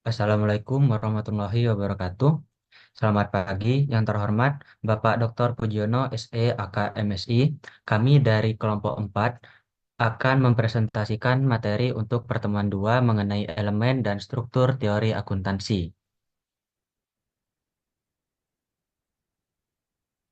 Assalamualaikum warahmatullahi wabarakatuh. Selamat pagi, yang terhormat Bapak Dr. Pujiono SE AK MSI. Kami dari kelompok 4 akan mempresentasikan materi untuk pertemuan 2 mengenai elemen dan struktur teori akuntansi.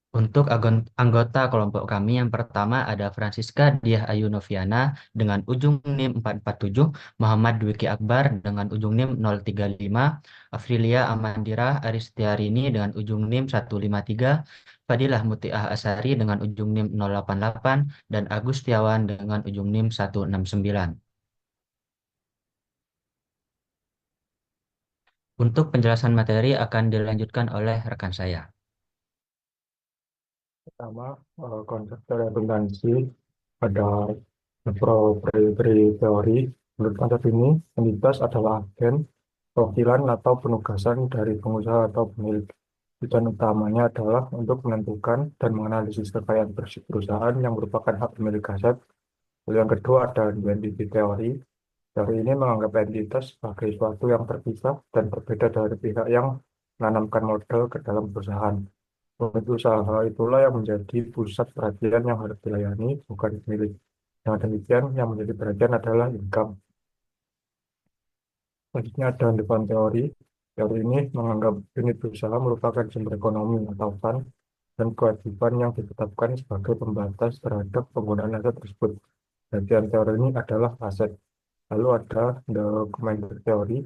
Untuk anggota kelompok kami yang pertama ada Francisca Diah Ayu Noviana dengan ujung NIM 447, Muhammad Dwiki Akbar dengan ujung NIM 035, Afrilia Amandira Aristiarini dengan ujung NIM 153, Fadilah Mutiah Asari dengan ujung NIM 088, dan Agus Setiawan dengan ujung NIM 169. Untuk penjelasan materi akan dilanjutkan oleh rekan saya. Pertama, konsep teori akuntansi pada proprietary teori. Menurut konsep ini, entitas adalah agen, perwakilan atau penugasan dari pengusaha atau pemilik. Tujuan utamanya adalah untuk menentukan dan menganalisis kekayaan perusahaan yang merupakan hak pemilik aset. Lalu yang kedua ada identity teori. Teori ini menganggap entitas sebagai suatu yang terpisah dan berbeda dari pihak yang menanamkan modal ke dalam perusahaan. Unit usaha itulah yang menjadi pusat perhatian yang harus dilayani, bukan milik. Dengan demikian, yang menjadi perhatian adalah income. Selanjutnya ada depan teori. Teori ini menganggap unit usaha merupakan sumber ekonomi atau fund dan kewajiban yang ditetapkan sebagai pembatas terhadap penggunaan aset tersebut. Bagian teori ini adalah aset. Lalu ada documentary teori.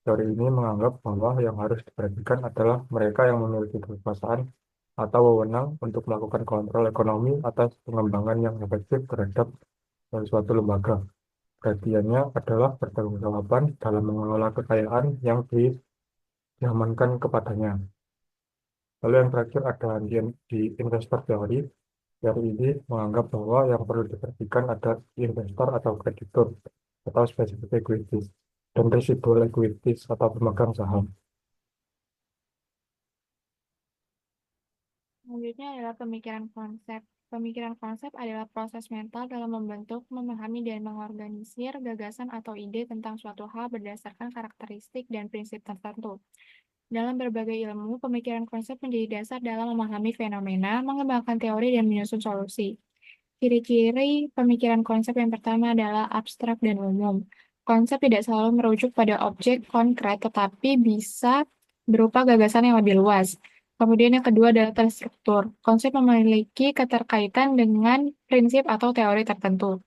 Teori ini menganggap bahwa yang harus diperhatikan adalah mereka yang memiliki kekuasaan atau wewenang untuk melakukan kontrol ekonomi atas pengembangan yang efektif terhadap suatu lembaga. Perhatiannya adalah pertanggungjawaban dalam mengelola kekayaan yang diamankan kepadanya. Lalu yang terakhir ada di investor teori. Teori ini menganggap bahwa yang perlu diperhatikan ada investor atau kreditur atau specific equities dan residual equities atau pemegang saham. Selanjutnya adalah pemikiran konsep. Pemikiran konsep adalah proses mental dalam membentuk, memahami, dan mengorganisir gagasan atau ide tentang suatu hal berdasarkan karakteristik dan prinsip tertentu. Dalam berbagai ilmu, pemikiran konsep menjadi dasar dalam memahami fenomena, mengembangkan teori, dan menyusun solusi. Ciri-ciri pemikiran konsep yang pertama adalah abstrak dan umum. Konsep tidak selalu merujuk pada objek konkret, tetapi bisa berupa gagasan yang lebih luas. Kemudian yang kedua adalah terstruktur. Konsep memiliki keterkaitan dengan prinsip atau teori tertentu.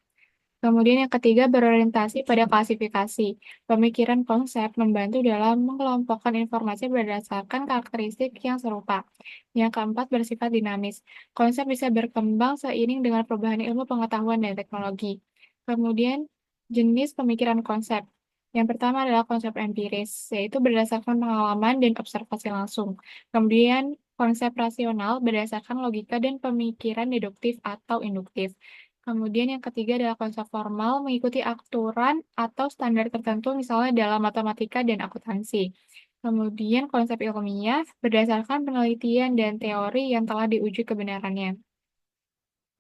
Kemudian yang ketiga berorientasi pada klasifikasi. Pemikiran konsep membantu dalam mengelompokkan informasi berdasarkan karakteristik yang serupa. Yang keempat bersifat dinamis. Konsep bisa berkembang seiring dengan perubahan ilmu pengetahuan dan teknologi. Kemudian jenis pemikiran konsep. Yang pertama adalah konsep empiris, yaitu berdasarkan pengalaman dan observasi langsung. Kemudian konsep rasional berdasarkan logika dan pemikiran deduktif atau induktif. Kemudian yang ketiga adalah konsep formal, mengikuti aturan atau standar tertentu, misalnya dalam matematika dan akuntansi. Kemudian konsep ilmiah berdasarkan penelitian dan teori yang telah diuji kebenarannya.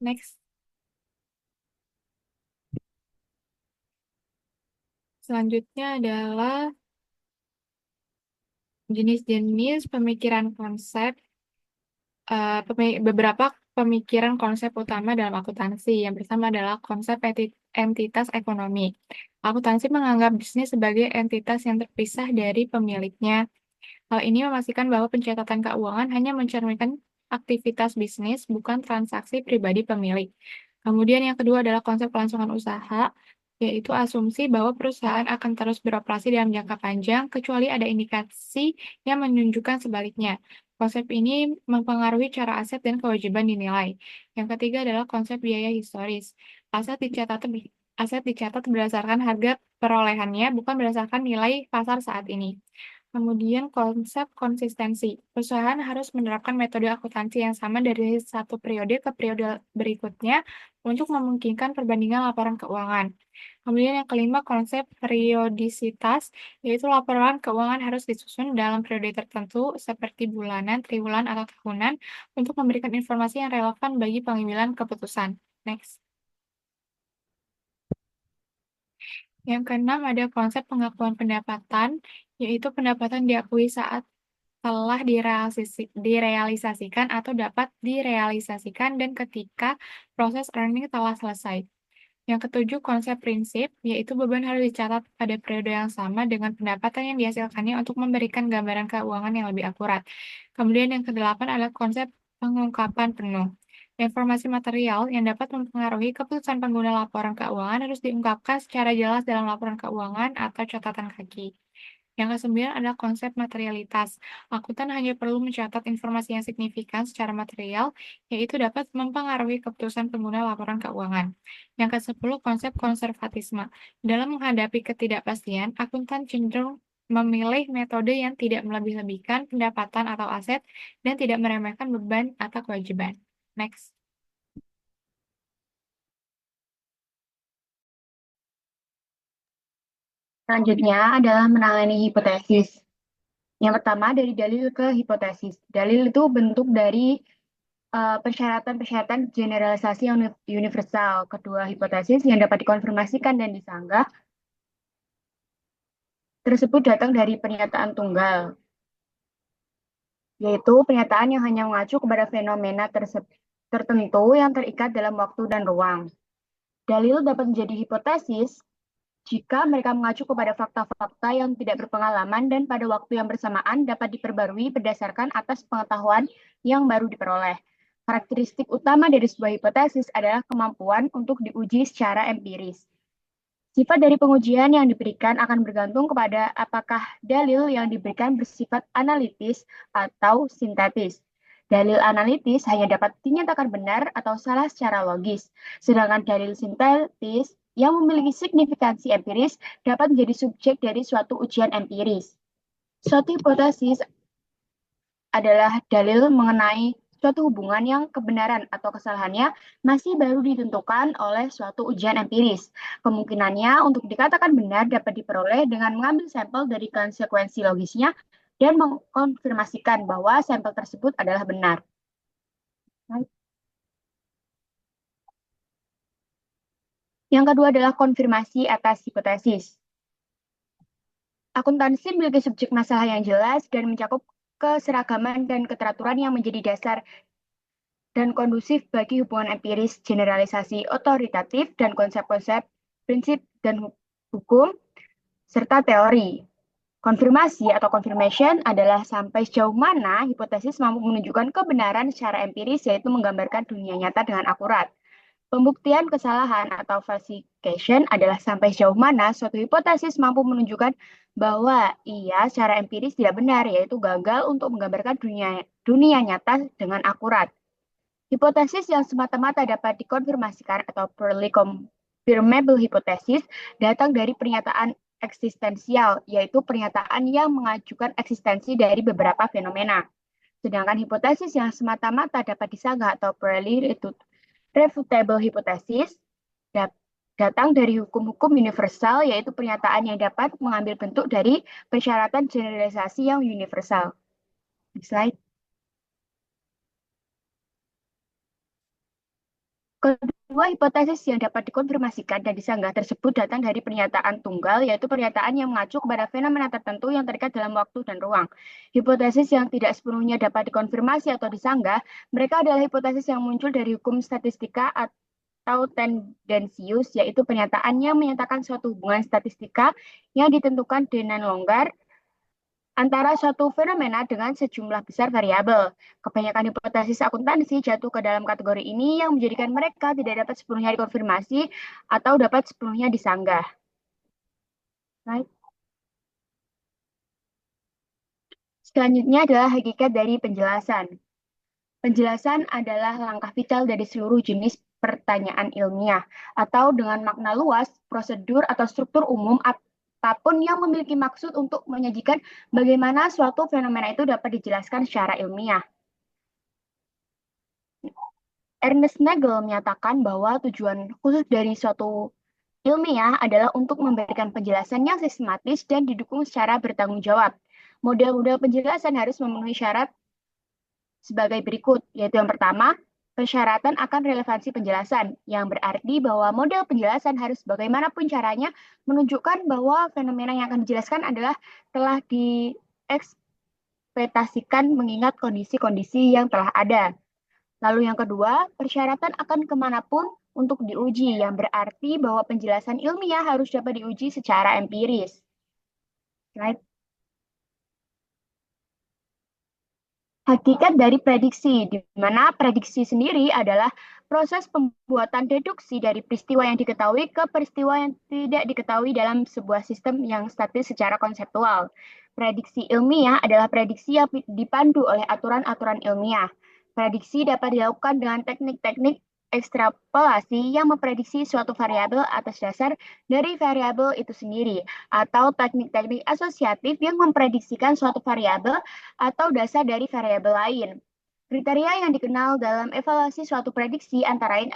Next. Selanjutnya adalah jenis-jenis pemikiran konsep, beberapa pemikiran konsep utama dalam akuntansi. Yang pertama adalah konsep entitas ekonomi. Akuntansi menganggap bisnis sebagai entitas yang terpisah dari pemiliknya. Hal ini memastikan bahwa pencatatan keuangan hanya mencerminkan aktivitas bisnis, bukan transaksi pribadi pemilik. Kemudian yang kedua adalah konsep kelangsungan usaha, yaitu asumsi bahwa perusahaan akan terus beroperasi dalam jangka panjang, kecuali ada indikasi yang menunjukkan sebaliknya. Konsep ini mempengaruhi cara aset dan kewajiban dinilai. Yang ketiga adalah konsep biaya historis. Aset dicatat, aset dicatat berdasarkan harga perolehannya, bukan berdasarkan nilai pasar saat ini. Kemudian konsep konsistensi. Perusahaan harus menerapkan metode akuntansi yang sama dari satu periode ke periode berikutnya untuk memungkinkan perbandingan laporan keuangan. Kemudian yang kelima, konsep periodisitas, yaitu laporan keuangan harus disusun dalam periode tertentu seperti bulanan, triwulan, atau tahunan untuk memberikan informasi yang relevan bagi pengambilan keputusan. Next. Yang keenam ada konsep pengakuan pendapatan, yaitu pendapatan diakui saat telah direalisasikan atau dapat direalisasikan dan ketika proses earning telah selesai. Yang ketujuh, konsep prinsip, yaitu beban harus dicatat pada periode yang sama dengan pendapatan yang dihasilkannya untuk memberikan gambaran keuangan yang lebih akurat. Kemudian yang kedelapan adalah konsep pengungkapan penuh. Informasi material yang dapat mempengaruhi keputusan pengguna laporan keuangan harus diungkapkan secara jelas dalam laporan keuangan atau catatan kaki. Yang kesembilan adalah konsep materialitas. Akuntan hanya perlu mencatat informasi yang signifikan secara material, yaitu dapat mempengaruhi keputusan pengguna laporan keuangan. Yang kesepuluh, konsep konservatisme. Dalam menghadapi ketidakpastian, akuntan cenderung memilih metode yang tidak melebih-lebihkan pendapatan atau aset dan tidak meremehkan beban atau kewajiban. Next. Selanjutnya adalah menangani hipotesis. Yang pertama dari dalil ke hipotesis. Dalil itu bentuk dari persyaratan-persyaratan generalisasi yang universal. Kedua, hipotesis yang dapat dikonfirmasikan dan disanggah tersebut datang dari pernyataan tunggal, yaitu pernyataan yang hanya mengacu kepada fenomena tertentu yang terikat dalam waktu dan ruang. Dalil dapat menjadi hipotesis jika mereka mengacu kepada fakta-fakta yang tidak berpengalaman dan pada waktu yang bersamaan dapat diperbarui berdasarkan atas pengetahuan yang baru diperoleh. Karakteristik utama dari sebuah hipotesis adalah kemampuan untuk diuji secara empiris. Sifat dari pengujian yang diberikan akan bergantung kepada apakah dalil yang diberikan bersifat analitis atau sintetis. Dalil analitis hanya dapat dinyatakan benar atau salah secara logis, sedangkan dalil sintetis yang memiliki signifikansi empiris dapat menjadi subjek dari suatu ujian empiris. Suatu hipotesis adalah dalil mengenai suatu hubungan yang kebenaran atau kesalahannya masih baru ditentukan oleh suatu ujian empiris. Kemungkinannya untuk dikatakan benar dapat diperoleh dengan mengambil sampel dari konsekuensi logisnya dan mengkonfirmasikan bahwa sampel tersebut adalah benar. Yang kedua adalah konfirmasi atas hipotesis. Akuntansi memiliki subjek masalah yang jelas dan mencakup keseragaman dan keteraturan yang menjadi dasar dan kondusif bagi hubungan empiris, generalisasi otoritatif, dan konsep-konsep, prinsip, dan hukum, serta teori. Konfirmasi atau confirmation adalah sampai sejauh mana hipotesis mampu menunjukkan kebenaran secara empiris, yaitu menggambarkan dunia nyata dengan akurat. Pembuktian kesalahan atau falsification adalah sampai sejauh mana suatu hipotesis mampu menunjukkan bahwa ia secara empiris tidak benar, yaitu gagal untuk menggambarkan dunia nyata dengan akurat. Hipotesis yang semata-mata dapat dikonfirmasikan atau purely confirmable hypothesis datang dari pernyataan eksistensial, yaitu pernyataan yang mengajukan eksistensi dari beberapa fenomena. Sedangkan hipotesis yang semata-mata dapat disanggah atau purely refutable hypothesis datang dari hukum-hukum universal, yaitu pernyataan yang dapat mengambil bentuk dari persyaratan generalisasi yang universal. Next slide. Kedua hipotesis yang dapat dikonfirmasikan dan disanggah tersebut datang dari pernyataan tunggal, yaitu pernyataan yang mengacu kepada fenomena tertentu yang terikat dalam waktu dan ruang. Hipotesis yang tidak sepenuhnya dapat dikonfirmasi atau disanggah, mereka adalah hipotesis yang muncul dari hukum statistika atau tendensius, yaitu pernyataan yang menyatakan suatu hubungan statistika yang ditentukan dengan longgar antara suatu fenomena dengan sejumlah besar variabel. Kebanyakan hipotesis akuntansi jatuh ke dalam kategori ini yang menjadikan mereka tidak dapat sepenuhnya dikonfirmasi atau dapat sepenuhnya disanggah. Right. Selanjutnya adalah hakikat dari penjelasan. Penjelasan adalah langkah vital dari seluruh jenis pertanyaan ilmiah, atau dengan makna luas, prosedur atau struktur umum apapun yang memiliki maksud untuk menyajikan bagaimana suatu fenomena itu dapat dijelaskan secara ilmiah. Ernest Nagel menyatakan bahwa tujuan khusus dari suatu ilmiah adalah untuk memberikan penjelasan yang sistematis dan didukung secara bertanggung jawab. Model-model penjelasan harus memenuhi syarat sebagai berikut, yaitu yang pertama, persyaratan akan relevansi penjelasan, yang berarti bahwa model penjelasan harus bagaimanapun caranya menunjukkan bahwa fenomena yang akan dijelaskan adalah telah diekspektasikan mengingat kondisi-kondisi yang telah ada. Lalu yang kedua, persyaratan akan kemanapun untuk diuji, yang berarti bahwa penjelasan ilmiah harus dapat diuji secara empiris. Slide. Hakikat dari prediksi, di mana prediksi sendiri adalah proses pembuatan deduksi dari peristiwa yang diketahui ke peristiwa yang tidak diketahui dalam sebuah sistem yang statis secara konseptual. Prediksi ilmiah adalah prediksi yang dipandu oleh aturan-aturan ilmiah. Prediksi dapat dilakukan dengan teknik-teknik ekstrapolasi yang memprediksi suatu variabel atas dasar dari variabel itu sendiri, atau teknik-teknik asosiatif yang memprediksikan suatu variabel atau dasar dari variabel lain. Kriteria yang dikenal dalam evaluasi suatu prediksi antara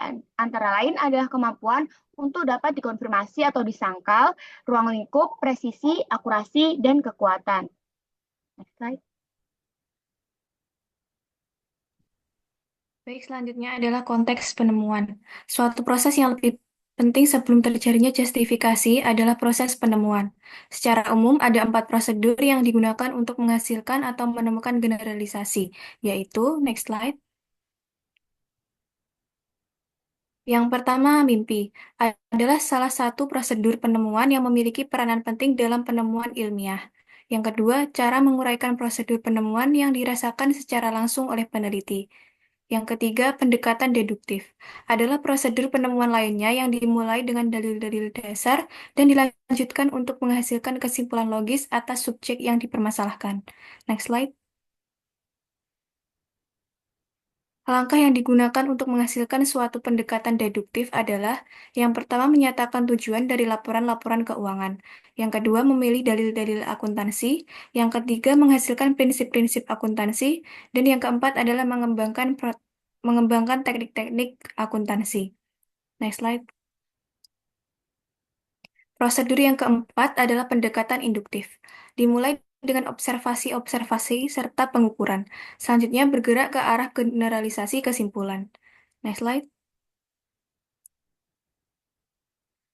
lain adalah kemampuan untuk dapat dikonfirmasi atau disangkal, ruang lingkup, presisi, akurasi, dan kekuatan. Next slide. Baik, selanjutnya adalah konteks penemuan. Suatu proses yang lebih penting sebelum terjadinya justifikasi adalah proses penemuan. Secara umum, ada 4 prosedur yang digunakan untuk menghasilkan atau menemukan generalisasi, yaitu, next slide. Yang pertama, mimpi adalah salah satu prosedur penemuan yang memiliki peranan penting dalam penemuan ilmiah. Yang kedua, cara menguraikan prosedur penemuan yang dirasakan secara langsung oleh peneliti. Yang ketiga, pendekatan deduktif adalah prosedur penemuan lainnya yang dimulai dengan dalil-dalil dasar dan dilanjutkan untuk menghasilkan kesimpulan logis atas subjek yang dipermasalahkan. Next slide. Langkah yang digunakan untuk menghasilkan suatu pendekatan deduktif adalah yang pertama menyatakan tujuan dari laporan-laporan keuangan, yang kedua memilih dalil-dalil akuntansi, yang ketiga menghasilkan prinsip-prinsip akuntansi, dan yang keempat adalah mengembangkan teknik-teknik akuntansi. Next slide. Prosedur yang keempat adalah pendekatan induktif. Dimulai dengan observasi-observasi serta pengukuran. Selanjutnya bergerak ke arah generalisasi kesimpulan. Next slide.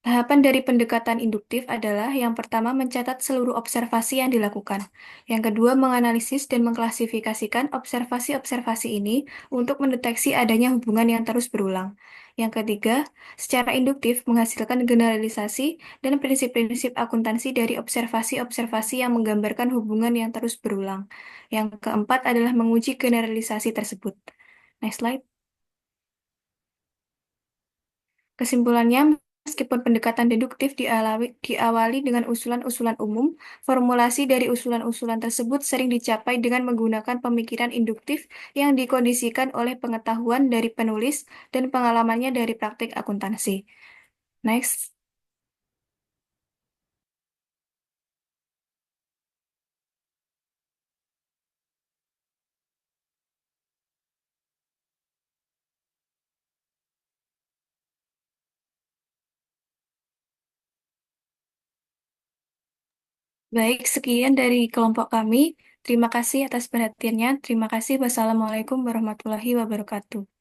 Tahapan dari pendekatan induktif adalah yang pertama mencatat seluruh observasi yang dilakukan. Yang kedua menganalisis dan mengklasifikasikan observasi-observasi ini untuk mendeteksi adanya hubungan yang terus berulang. Yang ketiga, secara induktif menghasilkan generalisasi dan prinsip-prinsip akuntansi dari observasi-observasi yang menggambarkan hubungan yang terus berulang. Yang keempat adalah menguji generalisasi tersebut. Next slide. Kesimpulannya, meskipun pendekatan deduktif diawali dengan usulan-usulan umum, formulasi dari usulan-usulan tersebut sering dicapai dengan menggunakan pemikiran induktif yang dikondisikan oleh pengetahuan dari penulis dan pengalamannya dari praktik akuntansi. Next. Baik, sekian dari kelompok kami. Terima kasih atas perhatiannya. Terima kasih. Wassalamualaikum warahmatullahi wabarakatuh.